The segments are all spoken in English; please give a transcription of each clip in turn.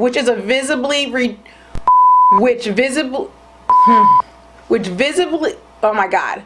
which is a visibly which visibly oh my god.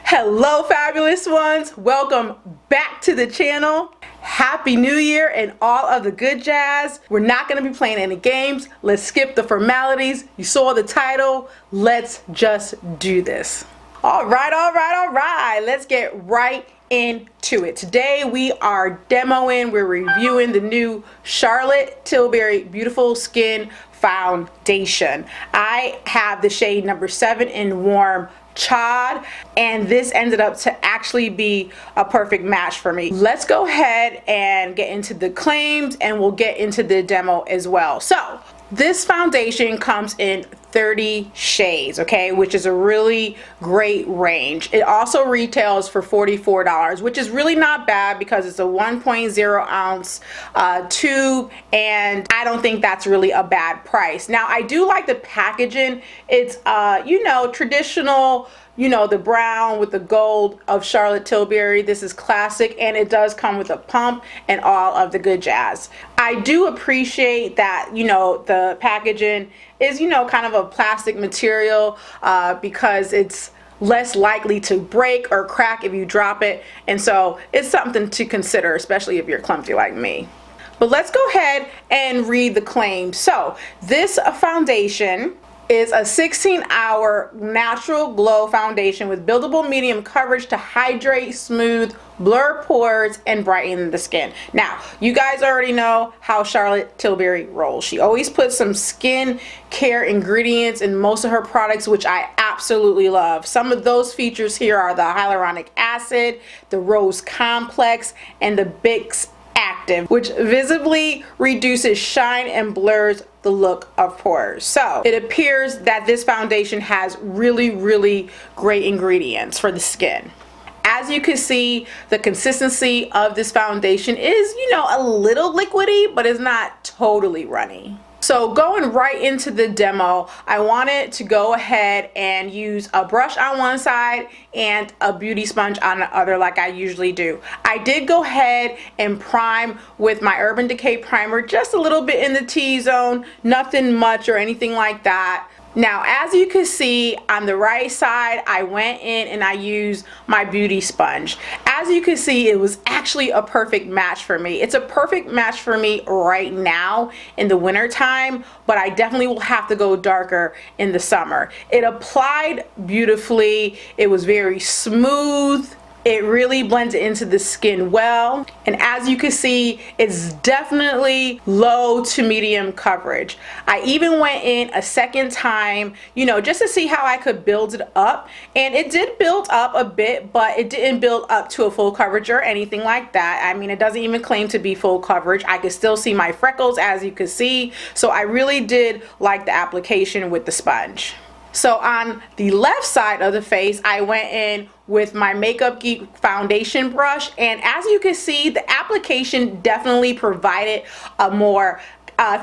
Hello fabulous ones, welcome back to the channel. Happy New Year and all of the good jazz. We're not going to be playing any games. Let's skip the formalities. You saw the title. Let's just do this. All right. Let's get right into it. Today we are we're reviewing the new Charlote Tilbury Beautiful Skin Foundation. I have the shade number 7 in Warm Chad, and this ended up to actually be a perfect match for me. Let's go ahead and get into the claims, and we'll get into the demo as well. So this foundation comes in 30 shades, okay, which is a really great range. It also retails for $44, which is really not bad because it's a 1.0 ounce tube, and I don't think that's really a bad price. Now, I do like the packaging. It's traditional, the brown with the gold of Charlote Tilbury. This is classic, and it does come with a pump and all of the good jazz. I do appreciate that, the packaging is, kind of a plastic material because it's less likely to break or crack if you drop it. And so it's something to consider, especially if you're clumsy like me. But let's go ahead and read the claims. So this foundation is a 16-hour natural glow foundation with buildable medium coverage to hydrate, smooth, blur pores, and brighten the skin. Now, you guys already know how Charlote Tilbury rolls. She always puts some skin care ingredients in most of her products, which I absolutely love. Some of those features here are the hyaluronic acid, the rose complex, and the Bix Active, which visibly reduces shine and blurs the look of pores. So it appears that this foundation has really great ingredients for the skin. As you can see, the consistency of this foundation is, a little liquidy, but it's not totally runny. So going right into the demo, I wanted to go ahead and use a brush on one side and a beauty sponge on the other like I usually do. I did go ahead and prime with my Urban Decay primer just a little bit in the T-zone, nothing much or anything like that. Now, as you can see on the right side, I went in and I used my beauty sponge. As you can see, it was actually a perfect match for me. It's a perfect match for me right now in the winter time, but I definitely will have to go darker in the summer. It applied beautifully. It was very smooth. It really blends into the skin well, and as you can see, it's definitely low to medium coverage. I even went in a second time, just to see how I could build it up, and it did build up a bit, but it didn't build up to a full coverage or anything like that. I mean, it doesn't even claim to be full coverage. I could still see my freckles, as you can see, so I really did like the application with the sponge. So on the left side of the face, I went in with my Makeup Geek foundation brush, and as you can see, the application definitely provided a more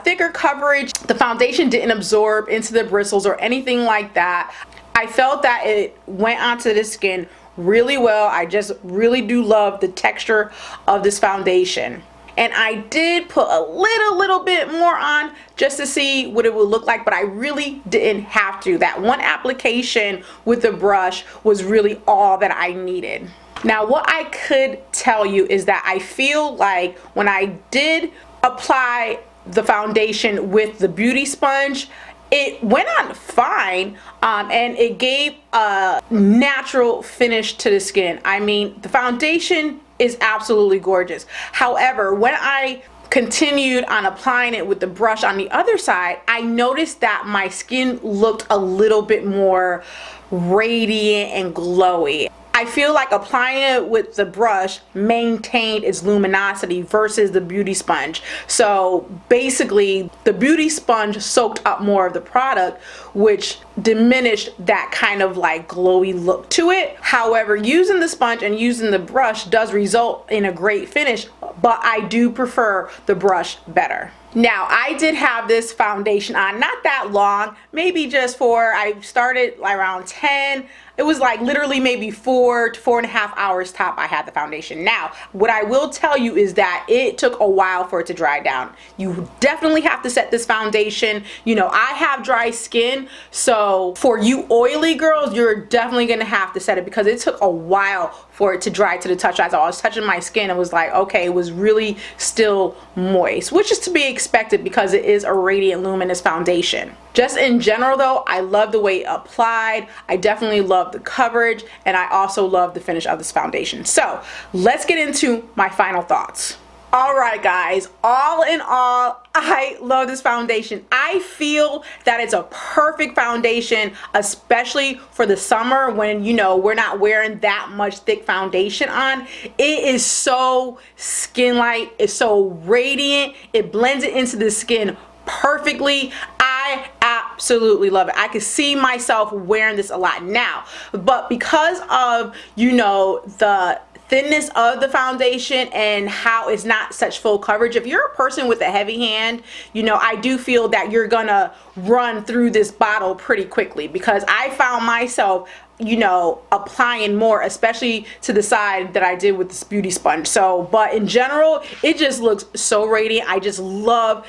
thicker coverage. The foundation didn't absorb into the bristles or anything like that. I felt that it went onto the skin really well. I just really do love the texture of this foundation. And I did put a little bit more on just to see what it would look like, but I really didn't have to. That one application with the brush was really all that I needed. Now, what I could tell you is that I feel like when I did apply the foundation with the beauty sponge, it went on fine, and it gave a natural finish to the skin. I mean, the foundation is absolutely gorgeous. However, when I continued on applying it with the brush on the other side, I noticed that my skin looked a little bit more radiant and glowy. I feel like applying it with the brush maintained its luminosity versus the beauty sponge. So basically, the beauty sponge soaked up more of the product, which diminished that kind of like glowy look to it. However, using the sponge and using the brush does result in a great finish, but I do prefer the brush better. Now, I did have this foundation on not that long, maybe just I started around 10 it was like literally maybe 4 to 4.5 hours top I had the foundation. Now, what I will tell you is that it took a while for it to dry down. You definitely have to set this foundation. You know, I have dry skin, so for you oily girls, you're definitely gonna have to set it because it took a while for it to dry to the touch. As I was touching my skin, it was like, okay, it was really still moist, which is to be expected because it is a radiant luminous foundation. Just in general though, I love the way it applied. I definitely love the coverage, and I also love the finish of this foundation. So let's get into my final thoughts. Alright guys, all in all, I love this foundation. I feel that it's a perfect foundation, especially for the summer when, you know, we're not wearing that much thick foundation on. It is so skin light, it's so radiant, it blends it into the skin perfectly. I absolutely love it. I could see myself wearing this a lot now, but because of, you know, the thinness of the foundation and how it's not such full coverage, if you're a person with a heavy hand, you know, I do feel that you're gonna run through this bottle pretty quickly, because I found myself, you know, applying more, especially to the side that I did with this beauty sponge. So, but in general, it just looks so radiant. I just love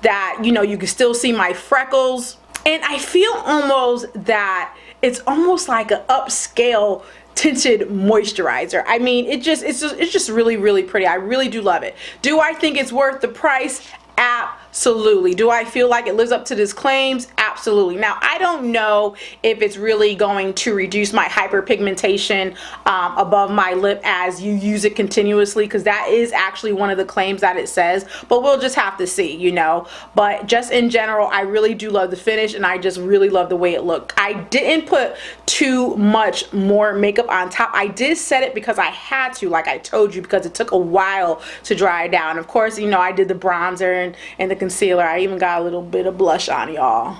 that, you know, you can still see my freckles, and I feel almost that it's almost like an upscale tinted moisturizer. I mean, it's just really pretty. I really do love it. Do I think it's worth the price? Absolutely. Do I feel like it lives up to its claims? Absolutely. Now, I don't know if it's really going to reduce my hyperpigmentation above my lip as you use it continuously, because that is actually one of the claims that it says, but we'll just have to see, you know. But just in general, I really do love the finish, and I just really love the way it looked. I didn't put too much more makeup on top. I did set it because I had to, like I told you, because it took a while to dry down. Of course, you know, I did the bronzer and the concealer. I even got a little bit of blush on, y'all.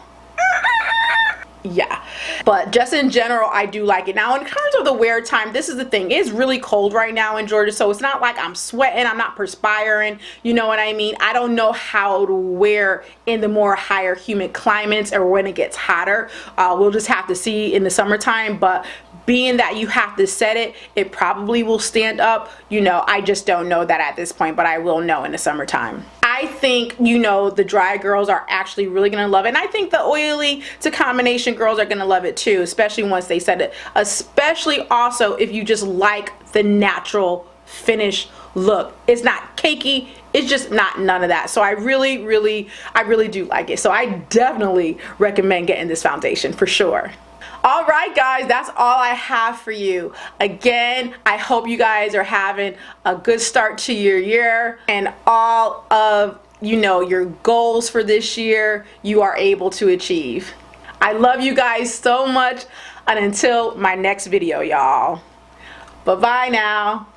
Yeah, but just in general, I do like it. Now, in terms of the wear time, this is the thing. It's really cold right now in Georgia, so it's not like I'm sweating, I'm not perspiring, you know what I mean? I don't know how to wear in the more higher humid climates or when it gets hotter. We'll just have to see in the summertime, but being that you have to set it, it probably will stand up. You know, I just don't know that at this point, but I will know in the summertime. I think, you know, the dry girls are actually really gonna love it, and I think the oily to combination girls are gonna love it too, especially once they set it, especially also if you just like the natural finish look. It's not cakey, it's just not none of that. So I really do like it. So I definitely recommend getting this foundation for sure. Alright guys, that's all I have for you. Again, I hope you guys are having a good start to your year, and all of, you know, your goals for this year you are able to achieve. I love you guys so much, and until my next video, y'all. Bye-bye now.